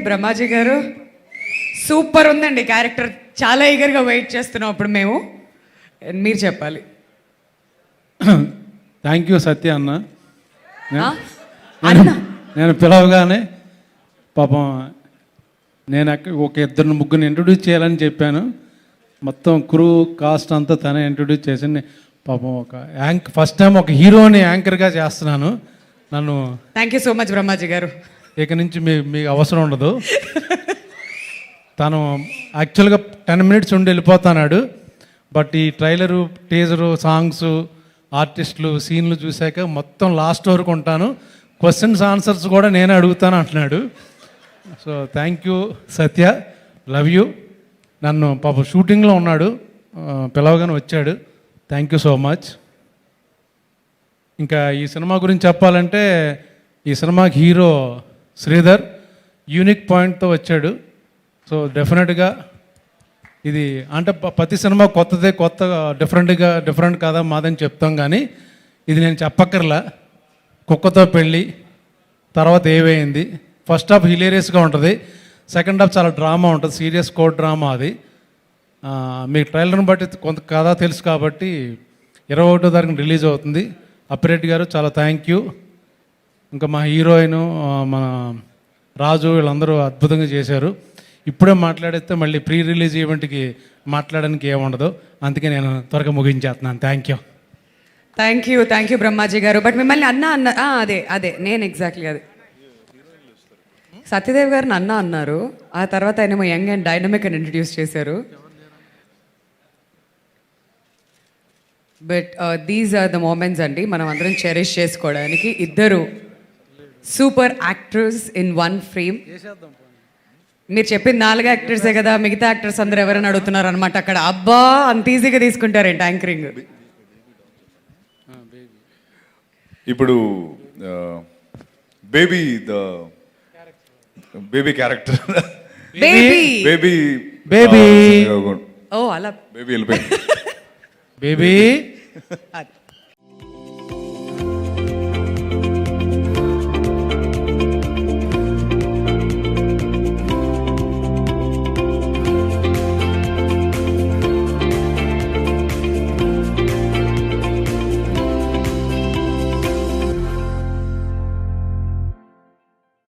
బ్రహ్మాజీ గారు సూపర్ ఉందండి క్యారెక్టర్, చాలా ఈగర్గా వెయిట్ చేస్తున్నాం అప్పుడు మేము. మీరు చెప్పాలి. థ్యాంక్ యూ సత్య అన్న. అన్న నేను పిలవగానే పాపం నేను ఒక ఇద్దరు ముగ్గురిని ఇంట్రొడ్యూస్ చేయాలని చెప్పాను. మొత్తం క్రూ కాస్ట్ అంతా తనే ఇంట్రొడ్యూస్ చేసి పాపం ఒక ఫస్ట్ టైం ఒక హీరోని యాంకర్గా చేస్తున్నాను. నన్ను thank you so much Brahmaji గారు. ఇక నుంచి మీకు అవసరం ఉండదు. తను యాక్చువల్గా 10 minutes ఉండి వెళ్ళిపోతున్నాడు. బట్ ఈ ట్రైలరు, టీజరు, సాంగ్స్, ఆర్టిస్టులు, సీన్లు చూశాక మొత్తం లాస్ట్ వరకు ఉంటాను. క్వశ్చన్స్ ఆన్సర్స్ కూడా నేనే అడుగుతాను అంటున్నాడు. So thank you Satya, love you. నన్ను పాప షూటింగ్లో ఉన్నాడు, పిలవగానే వచ్చాడు. Thank you so much. ఇంకా ఈ సినిమా గురించి చెప్పాలంటే ఈ సినిమాకి హీరో శ్రీధర్ యూనిక్ పాయింట్తో వచ్చాడు. సో డెఫినెట్గా ఇది అంటే ప్రతి సినిమా కొత్తదే, డిఫరెంట్ కాదా మాదని చెప్తాం, కానీ ఇది నేను చెప్పక్కర్లా. కుక్కతో పెళ్ళి తర్వాత ఏవైంది. ఫస్ట్ హాఫ్ హిలేరియస్గా ఉంటుంది, సెకండ్ హాఫ్ చాలా డ్రామా ఉంటుంది, సీరియస్ కోర్ట్ డ్రామా. అది మీకు ట్రైలర్ని బట్టి కొంత కథ తెలుసు కాబట్టి 21వ తారీఖున రిలీజ్ అవుతుంది. అప్పిరెడ్డి గారు చాలా థ్యాంక్ యూ. ఇంకా మా హీరోయిన్, మన రాజు, వీళ్ళందరూ అద్భుతంగా చేశారు. ఇప్పుడే మాట్లాడితే మళ్ళీ ప్రీ రిలీజ్ ఈవెంట్కి మాట్లాడడానికి ఏముండదు, అందుకే నేను త్వరగా ముగించేస్తున్నాను. Thank you. Thank you Brahmaji గారు. బట్ మిమ్మల్ని అన్న అదే నేను ఎగ్జాక్ట్లీ అది సత్యదేవ్ గారిని అన్నారు. ఆ తర్వాత ఆయన యంగ్ అండ్ డైనమిక్ అని ఇంట్రడ్యూస్ చేశారు. But these are the moments అండి మనం అందరం చెరిష్ చేసుకోవడానికి. ఇద్దరు super actors in one frame. మీరు చెప్పింది 4 యాక్టర్సే కదా, మిగతా యాక్టర్స్ అందరూ ఎవరైనా అడుగుతున్నారు అనమాట అక్కడ. అబ్బా అంత ఈజీగా తీసుకుంటారేంటి యాంకరింగ్? ఇప్పుడు బేబీ క్యారెక్టర్ బేబీ ఓ అలా బేబీ వెళ్ళిపోయింది. బేబీ